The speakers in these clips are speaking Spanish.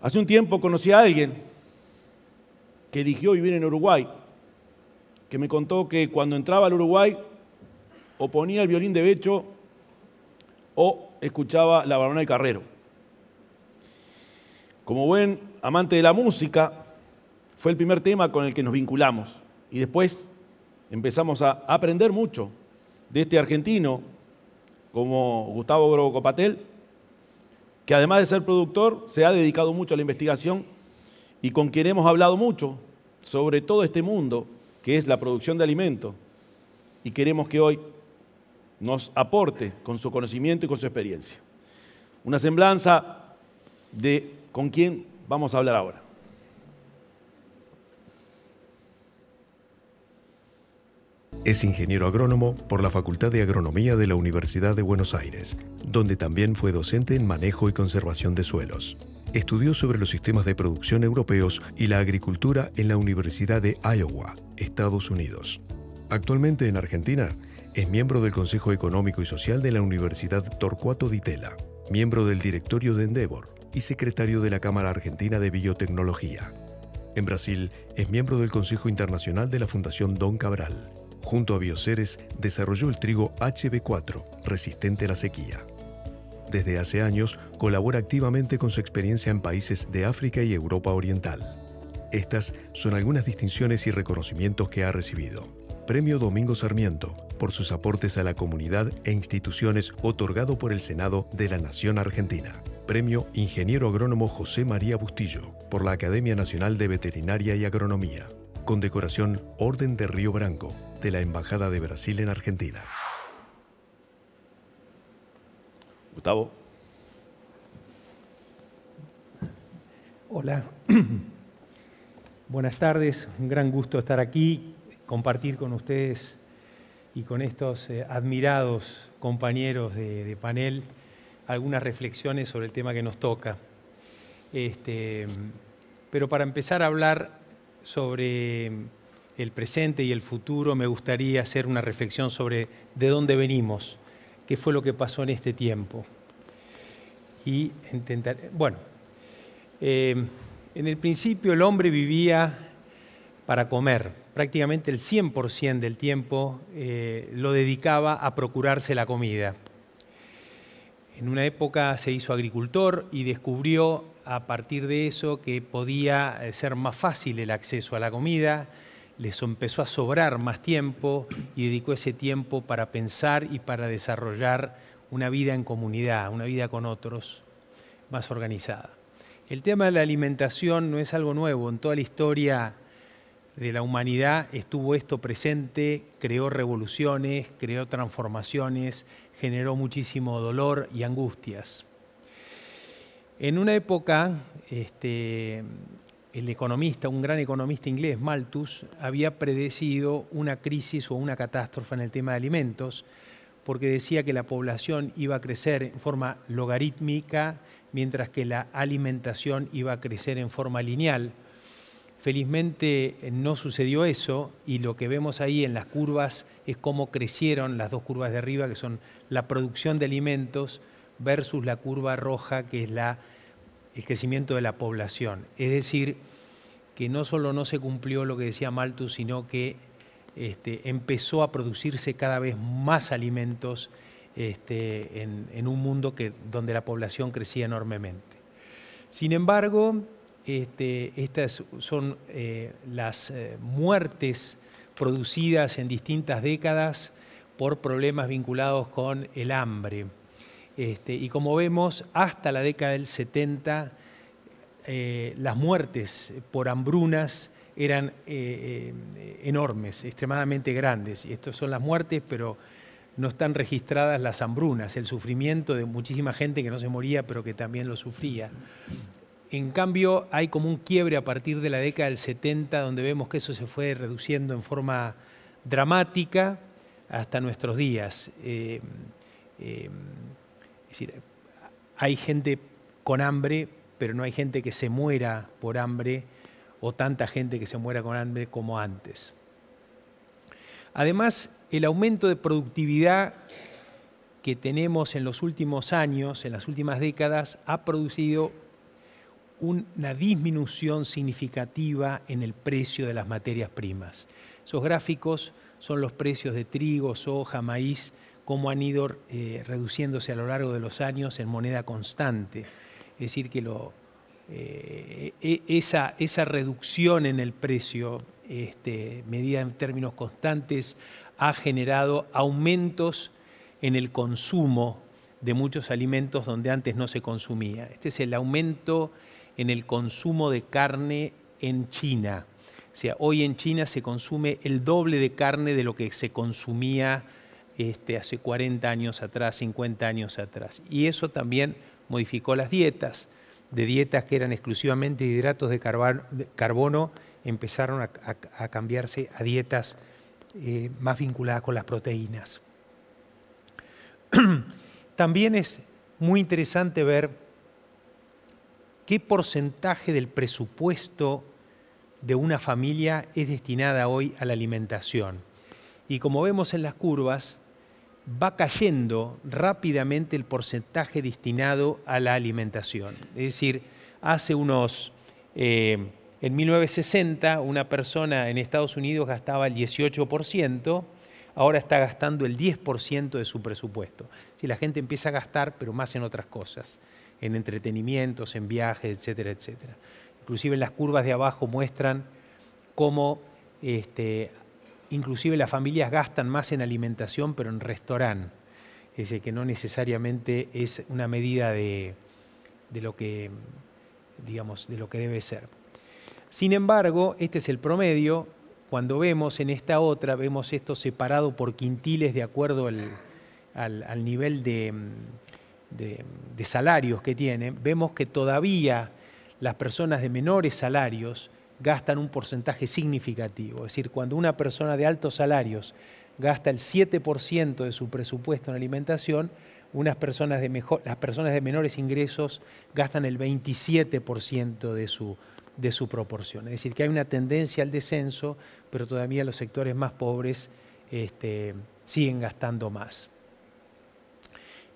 Hace un tiempo conocí a alguien que eligió vivir en Uruguay, que me contó que cuando entraba al Uruguay o ponía el violín de Becho o escuchaba La Barona del Carrero. Como buen amante de la música, fue el primer tema con el que nos vinculamos y después empezamos a aprender mucho de este argentino como Gustavo Grocopatel, que además de ser productor, se ha dedicado mucho a la investigación y con quien hemos hablado mucho sobre todo este mundo que es la producción de alimentos y queremos que hoy nos aporte con su conocimiento y con su experiencia. Una semblanza de con quién vamos a hablar ahora. Es ingeniero agrónomo por la Facultad de Agronomía de la Universidad de Buenos Aires, donde también fue docente en manejo y conservación de suelos. Estudió sobre los sistemas de producción europeos y la agricultura en la Universidad de Iowa, Estados Unidos. Actualmente en Argentina, es miembro del Consejo Económico y Social de la Universidad Torcuato Di Tella, miembro del directorio de Endeavor y secretario de la Cámara Argentina de Biotecnología. En Brasil, es miembro del Consejo Internacional de la Fundación Don Cabral. Junto a Bioceres, desarrolló el trigo HB4, resistente a la sequía. Desde hace años, colabora activamente con su experiencia en países de África y Europa Oriental. Estas son algunas distinciones y reconocimientos que ha recibido. Premio Domingo Sarmiento, por sus aportes a la comunidad e instituciones otorgado por el Senado de la Nación Argentina. Premio Ingeniero Agrónomo José María Bustillo, por la Academia Nacional de Veterinaria y Agronomía. Condecoración Orden de Río Branco, de la Embajada de Brasil en Argentina. Gustavo. Hola. Buenas tardes, un gran gusto estar aquí, compartir con ustedes y con estos admirados compañeros de panel algunas reflexiones sobre el tema que nos toca. Pero para empezar a hablar sobre el presente y el futuro, me gustaría hacer una reflexión sobre de dónde venimos, qué fue lo que pasó en este tiempo. Y intentar, bueno, en el principio el hombre vivía para comer. Prácticamente el 100% del tiempo lo dedicaba a procurarse la comida. En una época se hizo agricultor y descubrió a partir de eso que podía ser más fácil el acceso a la comida, les empezó a sobrar más tiempo y dedicó ese tiempo para pensar y para desarrollar una vida en comunidad, una vida con otros, más organizada. El tema de la alimentación no es algo nuevo, en toda la historia de la humanidad estuvo esto presente, creó revoluciones, creó transformaciones, generó muchísimo dolor y angustias. En una época, el economista, un gran economista inglés, Malthus, había predecido una crisis o una catástrofe en el tema de alimentos, porque decía que la población iba a crecer en forma logarítmica, mientras que la alimentación iba a crecer en forma lineal. Felizmente no sucedió eso y lo que vemos ahí en las curvas es cómo crecieron las dos curvas de arriba, que son la producción de alimentos versus la curva roja, que es el crecimiento de la población. Es decir, que no solo no se cumplió lo que decía Malthus, sino que empezó a producirse cada vez más alimentos en un mundo donde la población crecía enormemente. Sin embargo, estas son las muertes producidas en distintas décadas por problemas vinculados con el hambre. Y como vemos, hasta la década del 70, las muertes por hambrunas eran enormes, extremadamente grandes. Y estas son las muertes, pero no están registradas las hambrunas, el sufrimiento de muchísima gente que no se moría, pero que también lo sufría. En cambio, hay como un quiebre a partir de la década del 70, donde vemos que eso se fue reduciendo en forma dramática hasta nuestros días. Es decir, hay gente con hambre, pero no hay gente que se muera por hambre o tanta gente que se muera con hambre como antes. Además, el aumento de productividad que tenemos en los últimos años, en las últimas décadas, ha producido una disminución significativa en el precio de las materias primas. Esos gráficos son los precios de trigo, soja, maíz, cómo han ido reduciéndose a lo largo de los años en moneda constante. Es decir, que esa reducción en el precio, medida en términos constantes, ha generado aumentos en el consumo de muchos alimentos donde antes no se consumía. Este es el aumento en el consumo de carne en China. O sea, hoy en China se consume el doble de carne de lo que se consumía hace 40 años atrás, 50 años atrás. Y eso también modificó las dietas. De dietas que eran exclusivamente de hidratos de carbono, empezaron a cambiarse a dietas más vinculadas con las proteínas. También es muy interesante ver qué porcentaje del presupuesto de una familia es destinada hoy a la alimentación. Y como vemos en las curvas, va cayendo rápidamente el porcentaje destinado a la alimentación. Es decir, hace en 1960 una persona en Estados Unidos gastaba el 18%, ahora está gastando el 10% de su presupuesto. Si la gente empieza a gastar, pero más en otras cosas, en entretenimientos, en viajes, etcétera, etcétera. Inclusive las curvas de abajo muestran cómo inclusive las familias gastan más en alimentación, pero en restaurante. Es decir, que no necesariamente es una medida de lo que, digamos, de lo que debe ser. Sin embargo, este es el promedio. Cuando vemos en esta otra, vemos esto separado por quintiles de acuerdo al nivel de salarios que tienen. Vemos que todavía las personas de menores salarios gastan un porcentaje significativo. Es decir, cuando una persona de altos salarios gasta el 7% de su presupuesto en alimentación, las personas de menores ingresos gastan el 27% de su proporción. Es decir, que hay una tendencia al descenso, pero todavía los sectores más pobres siguen gastando más.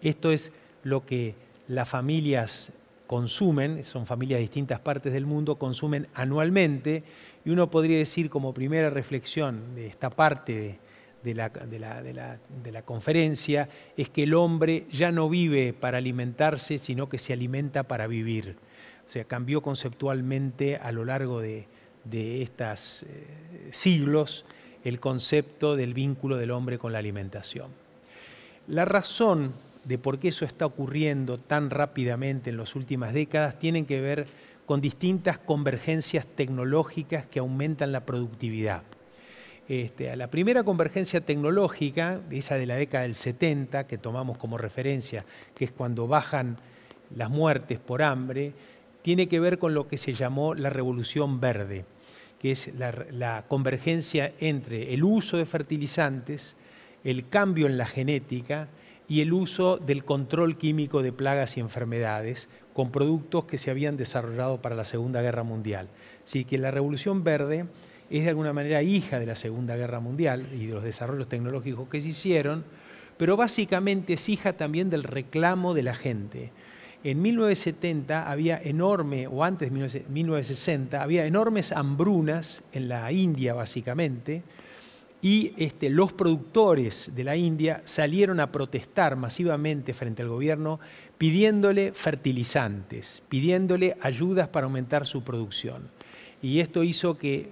Esto es lo que las familias consumen, son familias de distintas partes del mundo, consumen anualmente, y uno podría decir como primera reflexión de esta parte de la conferencia, es que el hombre ya no vive para alimentarse, sino que se alimenta para vivir. O sea, cambió conceptualmente a lo largo de estos siglos el concepto del vínculo del hombre con la alimentación. La razón de por qué eso está ocurriendo tan rápidamente en las últimas décadas tienen que ver con distintas convergencias tecnológicas que aumentan la productividad. La primera convergencia tecnológica, esa de la década del 70, que tomamos como referencia, que es cuando bajan las muertes por hambre, tiene que ver con lo que se llamó la Revolución Verde, que es la convergencia entre el uso de fertilizantes, el cambio en la genética y el uso del control químico de plagas y enfermedades con productos que se habían desarrollado para la Segunda Guerra Mundial. Así que la Revolución Verde es de alguna manera hija de la Segunda Guerra Mundial y de los desarrollos tecnológicos que se hicieron, pero básicamente es hija también del reclamo de la gente. En 1970 había o antes de 1960, había enormes hambrunas en la India básicamente, y los productores de la India salieron a protestar masivamente frente al gobierno pidiéndole fertilizantes, pidiéndole ayudas para aumentar su producción. Y esto hizo que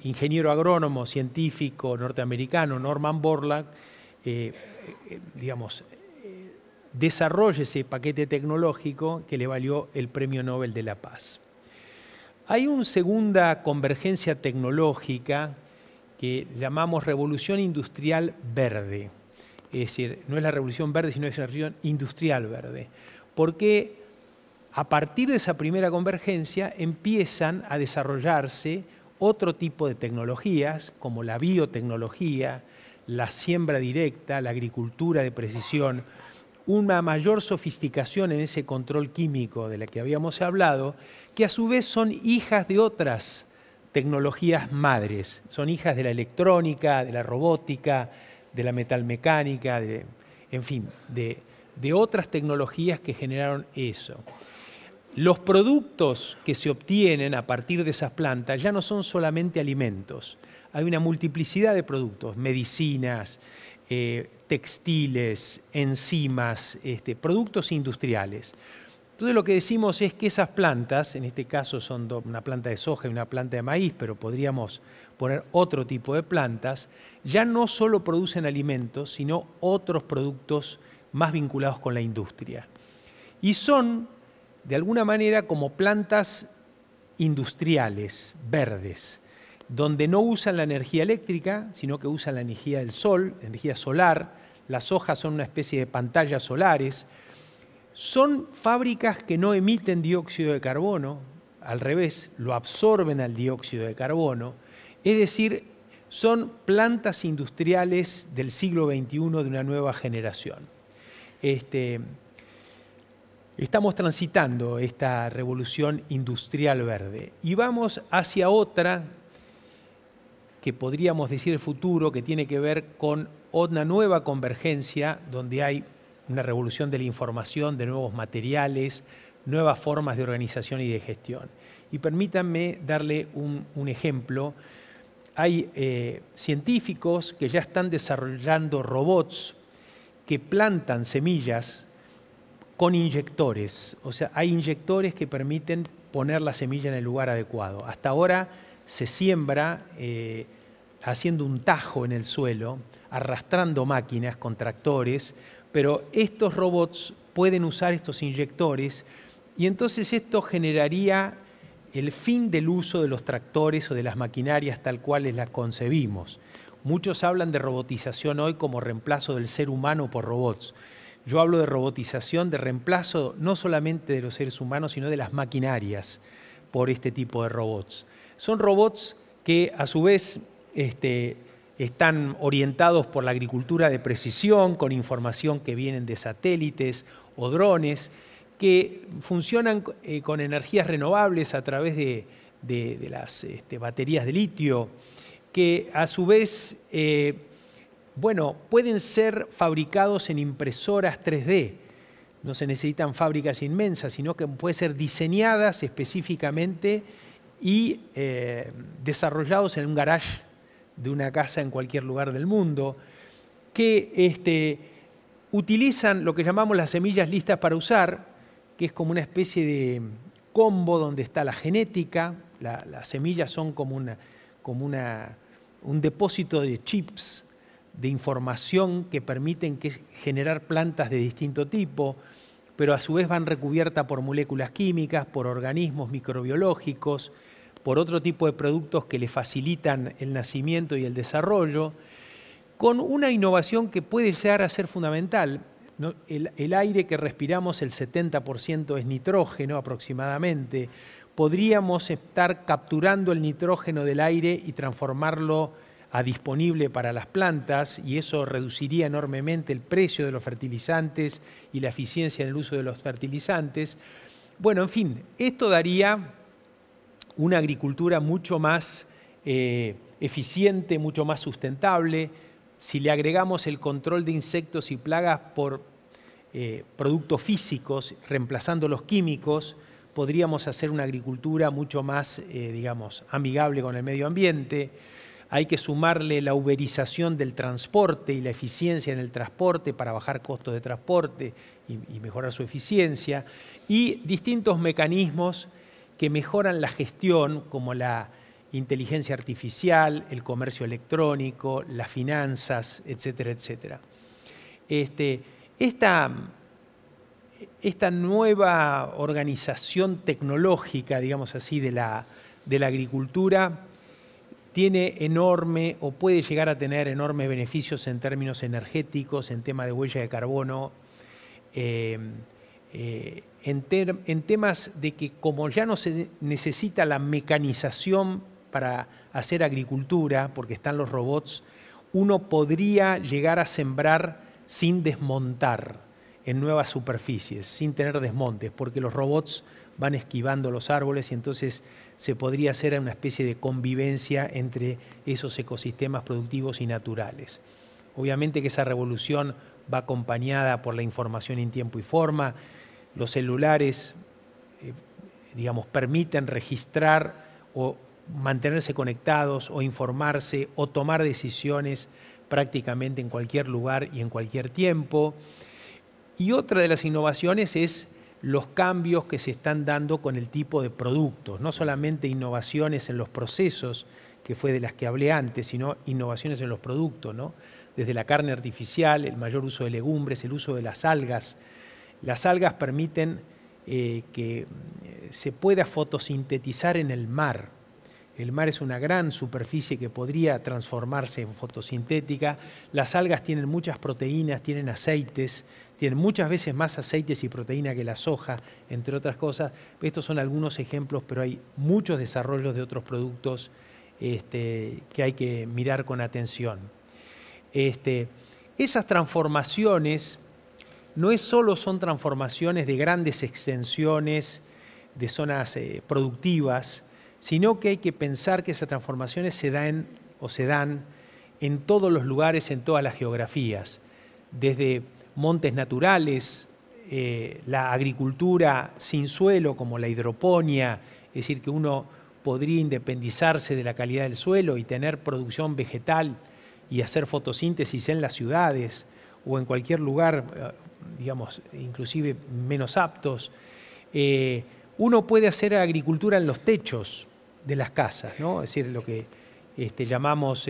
ingeniero agrónomo científico norteamericano, Norman Borlaug, desarrolle ese paquete tecnológico que le valió el Premio Nobel de la Paz. Hay una segunda convergencia tecnológica que llamamos revolución industrial verde. Es decir, no es la revolución verde, sino es la revolución industrial verde. Porque a partir de esa primera convergencia empiezan a desarrollarse otro tipo de tecnologías, como la biotecnología, la siembra directa, la agricultura de precisión, una mayor sofisticación en ese control químico de la que habíamos hablado, que a su vez son hijas de otras tecnologías madres, son hijas de la electrónica, de la robótica, de la metalmecánica, en fin, de otras tecnologías que generaron eso. los productos que se obtienen a partir de esas plantas ya no son solamente alimentos. Hay una multiplicidad de productos, medicinas, textiles, enzimas, productos industriales. Entonces lo que decimos es que esas plantas, en este caso son una planta de soja y una planta de maíz, pero podríamos poner otro tipo de plantas, ya no solo producen alimentos, sino otros productos más vinculados con la industria. Y son, de alguna manera, como plantas industriales, verdes, donde no usan la energía eléctrica, sino que usan la energía del sol, la energía solar. Las hojas son una especie de pantallas solares. Son fábricas que no emiten dióxido de carbono, al revés, lo absorben al dióxido de carbono. Es decir, son plantas industriales del siglo XXI de una nueva generación. Estamos transitando esta revolución industrial verde y vamos hacia otra que podríamos decir el futuro, que tiene que ver con una nueva convergencia donde hay una revolución de la información, de nuevos materiales, nuevas formas de organización y de gestión. Y permítanme darle un ejemplo. Hay científicos que ya están desarrollando robots que plantan semillas con inyectores. O sea, hay inyectores que permiten poner la semilla en el lugar adecuado. Hasta ahora se siembra haciendo un tajo en el suelo, arrastrando máquinas con tractores, pero estos robots pueden usar estos inyectores y entonces esto generaría el fin del uso de los tractores o de las maquinarias tal cuales las concebimos. Muchos hablan de robotización hoy como reemplazo del ser humano por robots. Yo hablo de robotización, de reemplazo no solamente de los seres humanos, sino de las maquinarias por este tipo de robots. Son robots que a su vez están orientados por la agricultura de precisión, con información que vienen de satélites o drones, que funcionan con energías renovables a través de las baterías de litio, que a su vez pueden ser fabricados en impresoras 3D. No se necesitan fábricas inmensas, sino que pueden ser diseñadas específicamente y desarrollados en un garage de una casa en cualquier lugar del mundo, que utilizan lo que llamamos las semillas listas para usar, que es como una especie de combo donde está la genética. Las semillas son como un depósito de chips, de información que permiten generar plantas de distinto tipo, pero a su vez van recubiertas por moléculas químicas, por organismos microbiológicos, por otro tipo de productos que le facilitan el nacimiento y el desarrollo, con una innovación que puede llegar a ser fundamental. ¿No? El aire que respiramos, el 70% es nitrógeno aproximadamente. Podríamos estar capturando el nitrógeno del aire y transformarlo a disponible para las plantas, y eso reduciría enormemente el precio de los fertilizantes y la eficiencia en el uso de los fertilizantes. Bueno, en fin, esto daría una agricultura mucho más eficiente, mucho más sustentable. Si le agregamos el control de insectos y plagas por productos físicos, reemplazando los químicos, podríamos hacer una agricultura mucho más, amigable con el medio ambiente. Hay que sumarle la uberización del transporte y la eficiencia en el transporte para bajar costos de transporte y mejorar su eficiencia. Y distintos mecanismos que mejoran la gestión, como la inteligencia artificial, el comercio electrónico, las finanzas, etcétera, etcétera. Esta nueva organización tecnológica, digamos así, de la agricultura tiene enorme, o puede llegar a tener enormes beneficios en términos energéticos, en tema de huella de carbono, en temas de que como ya no se necesita la mecanización para hacer agricultura, porque están los robots, uno podría llegar a sembrar sin desmontar en nuevas superficies, sin tener desmontes, porque los robots van esquivando los árboles y entonces se podría hacer una especie de convivencia entre esos ecosistemas productivos y naturales. Obviamente que esa revolución va acompañada por la información en tiempo y forma. Los celulares digamos, permiten registrar o mantenerse conectados o informarse o tomar decisiones prácticamente en cualquier lugar y en cualquier tiempo. Y otra de las innovaciones es los cambios que se están dando con el tipo de productos, no solamente innovaciones en los procesos, que fue de las que hablé antes, sino innovaciones en los productos, ¿no? Desde la carne artificial, el mayor uso de legumbres, el uso de las algas. Las algas permiten que se pueda fotosintetizar en el mar. El mar es una gran superficie que podría transformarse en fotosintética. Las algas tienen muchas proteínas, tienen aceites, tienen muchas veces más aceites y proteína que la soja, entre otras cosas. Estos son algunos ejemplos, pero hay muchos desarrollos de otros productos que hay que mirar con atención. Esas transformaciones no solo son transformaciones de grandes extensiones de zonas productivas, sino que hay que pensar que esas transformaciones se dan en todos los lugares, en todas las geografías, desde montes naturales, la agricultura sin suelo como la hidroponía, es decir, que uno podría independizarse de la calidad del suelo y tener producción vegetal y hacer fotosíntesis en las ciudades o en cualquier lugar, digamos, inclusive menos aptos. Uno puede hacer agricultura en los techos de las casas, ¿no? Es decir, lo que llamamos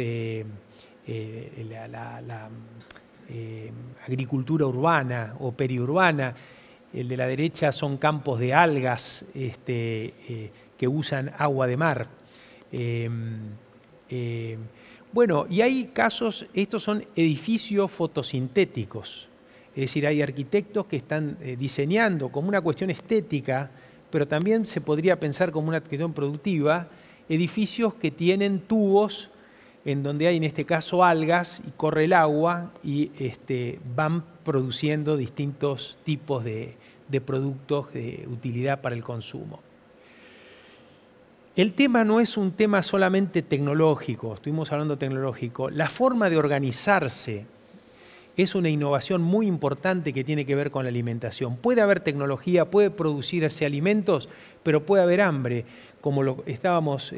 agricultura urbana o periurbana. El de la derecha son campos de algas que usan agua de mar. Bueno, y hay casos, estos son edificios fotosintéticos. Es decir, hay arquitectos que están diseñando como una cuestión estética, pero también se podría pensar como una cuestión productiva, edificios que tienen tubos en donde hay en este caso algas y corre el agua y van produciendo distintos tipos de productos de utilidad para el consumo. El tema no es un tema solamente tecnológico, estuvimos hablando tecnológico, la forma de organizarse es una innovación muy importante que tiene que ver con la alimentación. Puede haber tecnología, puede producirse alimentos, pero puede haber hambre, como lo estabas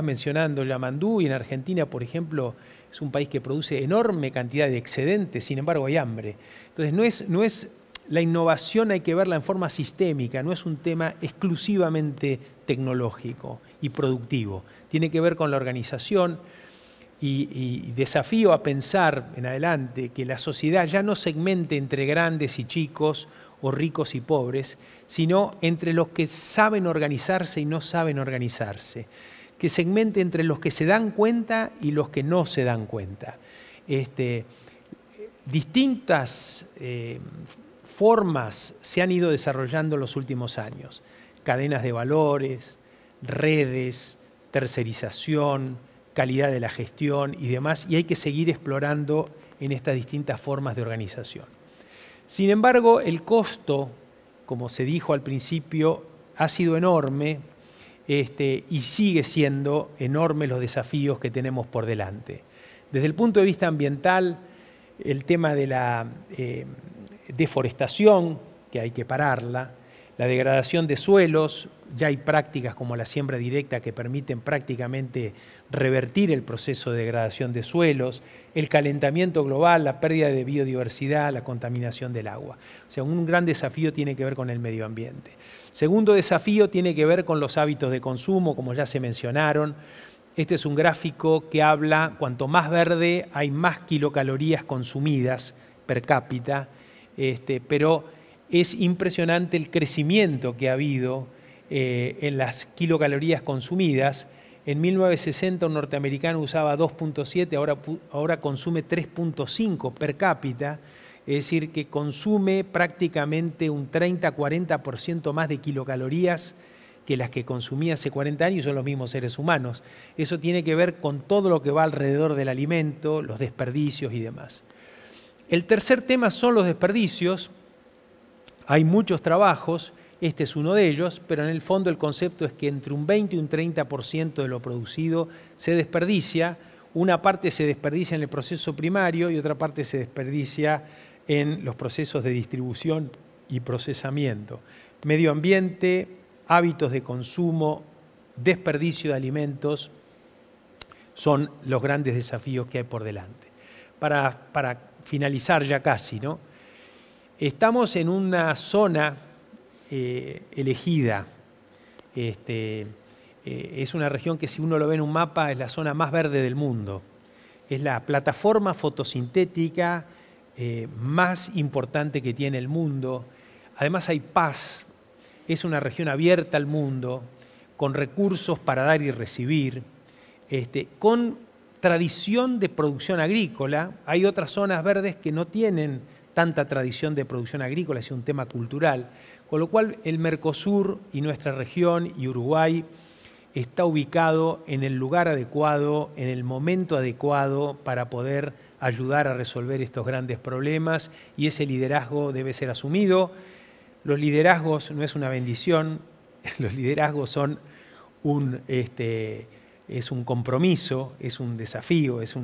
mencionando, Yamandú, y en Argentina, por ejemplo, es un país que produce enorme cantidad de excedentes, sin embargo hay hambre. Entonces la innovación hay que verla en forma sistémica, no es un tema exclusivamente tecnológico y productivo. Tiene que ver con la organización. Y desafío a pensar en adelante que la sociedad ya no segmente entre grandes y chicos o ricos y pobres, sino entre los que saben organizarse y no saben organizarse. Que segmente entre los que se dan cuenta y los que no se dan cuenta. Distintas formas se han ido desarrollando en los últimos años. Cadenas de valores, redes, tercerización, calidad de la gestión y demás, y hay que seguir explorando en estas distintas formas de organización. Sin embargo, el costo, como se dijo al principio, ha sido enorme y sigue siendo enormes los desafíos que tenemos por delante. Desde el punto de vista ambiental, el tema de la deforestación, que hay que pararla, la degradación de suelos, ya hay prácticas como la siembra directa que permiten prácticamente revertir el proceso de degradación de suelos, el calentamiento global, la pérdida de biodiversidad, la contaminación del agua. O sea, un gran desafío tiene que ver con el medio ambiente. Segundo desafío tiene que ver con los hábitos de consumo, como ya se mencionaron. Este es un gráfico que habla, cuanto más verde hay más kilocalorías consumidas per cápita, pero es impresionante el crecimiento que ha habido en las kilocalorías consumidas. En 1960 un norteamericano usaba 2.7, ahora consume 3.5 per cápita, es decir, que consume prácticamente un 30-40% más de kilocalorías que las que consumía hace 40 años y son los mismos seres humanos. Eso tiene que ver con todo lo que va alrededor del alimento, los desperdicios y demás. El tercer tema son los desperdicios. Hay muchos trabajos, este es uno de ellos, pero en el fondo el concepto es que entre un 20 y un 30% de lo producido se desperdicia. Una parte se desperdicia en el proceso primario y otra parte se desperdicia en los procesos de distribución y procesamiento. Medio ambiente, hábitos de consumo, desperdicio de alimentos son los grandes desafíos que hay por delante. Para finalizar ya casi, ¿no? Estamos en una zona elegida. Es una región que, si uno lo ve en un mapa, es la zona más verde del mundo. Es la plataforma fotosintética más importante que tiene el mundo. Además hay paz. Es una región abierta al mundo, con recursos para dar y recibir, con tradición de producción agrícola. Hay otras zonas verdes que no tienen tanta tradición de producción agrícola, es un tema cultural, con lo cual el Mercosur y nuestra región y Uruguay está ubicado en el lugar adecuado, en el momento adecuado para poder ayudar a resolver estos grandes problemas, y ese liderazgo debe ser asumido. Los liderazgos no es una bendición, los liderazgos son es un compromiso, es un desafío, es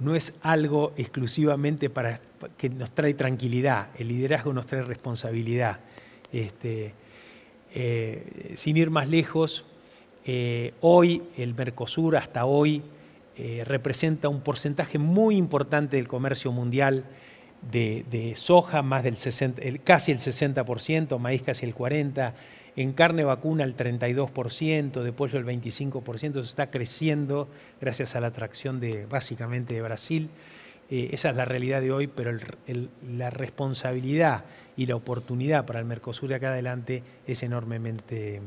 no es algo exclusivamente para que nos trae tranquilidad. El liderazgo nos trae responsabilidad. Sin ir más lejos, hoy el Mercosur, hasta hoy, representa un porcentaje muy importante del comercio mundial de soja, más del casi el 60%, maíz casi el 40%, en carne vacuna el 32%, de pollo el 25%, se está creciendo gracias a la atracción básicamente de Brasil. Esa es la realidad de hoy, pero la responsabilidad y la oportunidad para el Mercosur de acá adelante es enormemente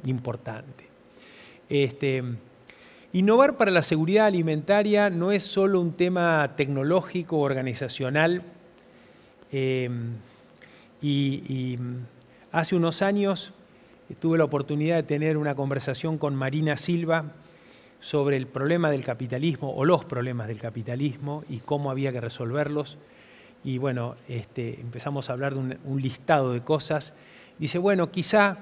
importante. Innovar para la seguridad alimentaria no es solo un tema tecnológico o organizacional. Hace unos años tuve la oportunidad de tener una conversación con Marina Silva sobre el problema del capitalismo o los problemas del capitalismo y cómo había que resolverlos. Y bueno, empezamos a hablar de un listado de cosas. Dice, bueno, quizá,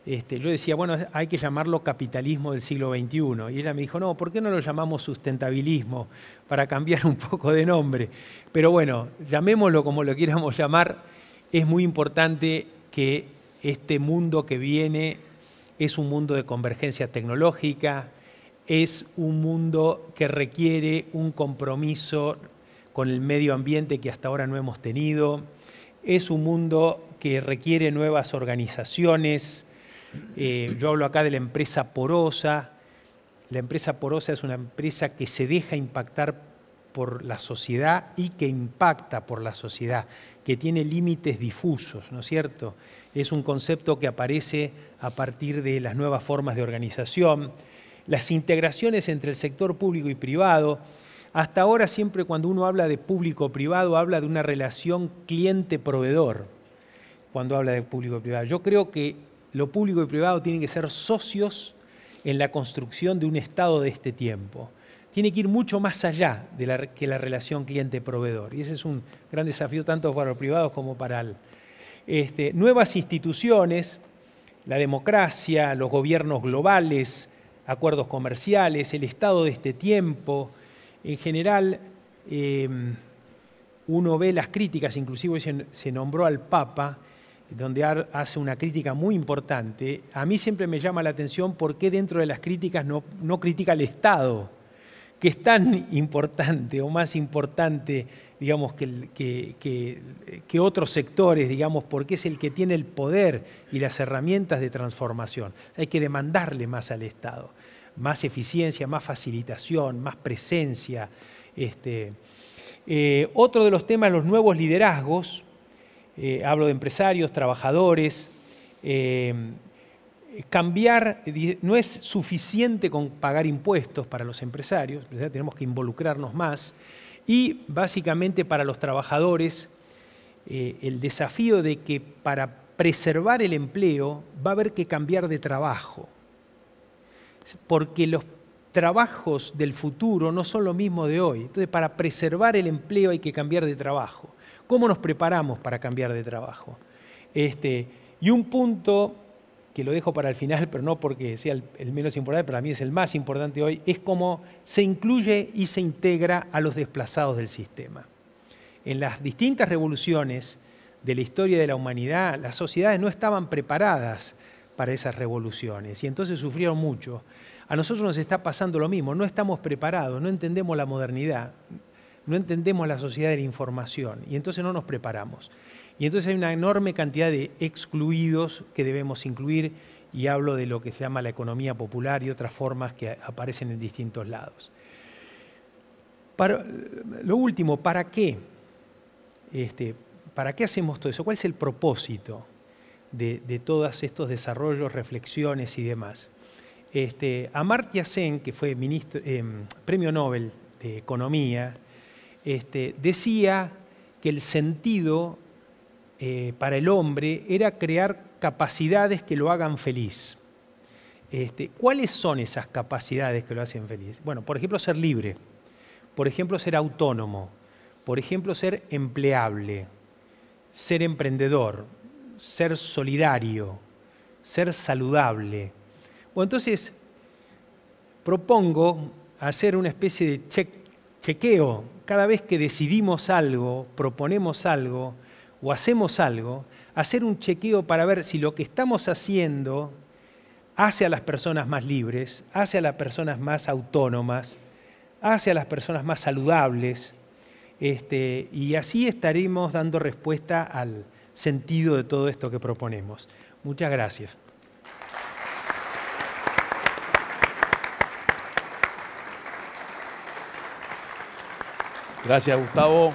yo decía, bueno, hay que llamarlo capitalismo del siglo XXI. Y ella me dijo, no, ¿por qué no lo llamamos sustentabilismo? Para cambiar un poco de nombre. Pero bueno, llamémoslo como lo quieramos llamar. Es muy importante que este mundo que viene es un mundo de convergencia tecnológica, es un mundo que requiere un compromiso con el medio ambiente que hasta ahora no hemos tenido, es un mundo que requiere nuevas organizaciones. Yo hablo acá de la empresa porosa. La empresa porosa es una empresa que se deja impactar por la sociedad y que impacta por la sociedad, que tiene límites difusos, ¿no es cierto? Es un concepto que aparece a partir de las nuevas formas de organización, las integraciones entre el sector público y privado. Hasta ahora, siempre cuando uno habla de público-privado, habla de una relación cliente-proveedor, cuando habla de público-privado. Yo creo que lo público y privado tienen que ser socios en la construcción de un Estado de este tiempo. Tiene que ir mucho más allá que la relación cliente-proveedor. Y ese es un gran desafío tanto para los privados como para nuevas instituciones, la democracia, los gobiernos globales, acuerdos comerciales, el Estado de este tiempo. En general, uno ve las críticas, inclusive se nombró al Papa, donde hace una crítica muy importante. A mí siempre me llama la atención por qué dentro de las críticas no critica al Estado, que es tan importante o más importante, digamos, que otros sectores, digamos, porque es el que tiene el poder y las herramientas de transformación. Hay que demandarle más al Estado, más eficiencia, más facilitación, más presencia. Otro de los temas, los nuevos liderazgos. Hablo de empresarios, trabajadores. Cambiar, no es suficiente con pagar impuestos para los empresarios, tenemos que involucrarnos más. Y básicamente para los trabajadores, el desafío de que para preservar el empleo va a haber que cambiar de trabajo, porque los trabajos del futuro no son lo mismo de hoy. Entonces, para preservar el empleo hay que cambiar de trabajo. ¿Cómo nos preparamos para cambiar de trabajo? Y un punto que lo dejo para el final, pero no porque sea el menos importante, para mí es el más importante hoy, es cómo se incluye y se integra a los desplazados del sistema. en las distintas revoluciones de la historia de la humanidad, las sociedades no estaban preparadas para esas revoluciones y entonces sufrieron mucho. A nosotros nos está pasando lo mismo, no estamos preparados, no entendemos la modernidad, no entendemos la sociedad de la información y entonces no nos preparamos. Y entonces hay una enorme cantidad de excluidos que debemos incluir y hablo de lo que se llama la economía popular y otras formas que aparecen en distintos lados. Lo último, ¿para qué? ¿Para qué hacemos todo eso? ¿Cuál es el propósito de todos estos desarrollos, reflexiones y demás? Amartya Sen, que fue premio Nobel de Economía, decía que el sentido para el hombre era crear capacidades que lo hagan feliz. ¿Cuáles son esas capacidades que lo hacen feliz? Bueno, por ejemplo, ser libre, por ejemplo, ser autónomo, por ejemplo, ser empleable, ser emprendedor, ser solidario, ser saludable. Bueno, entonces, propongo hacer una especie de chequeo. Cada vez que decidimos algo, proponemos algo o hacemos algo, hacer un chequeo para ver si lo que estamos haciendo hace a las personas más libres, hace a las personas más autónomas, hace a las personas más saludables, y así estaremos dando respuesta al sentido de todo esto que proponemos. Muchas gracias. Gracias, Gustavo.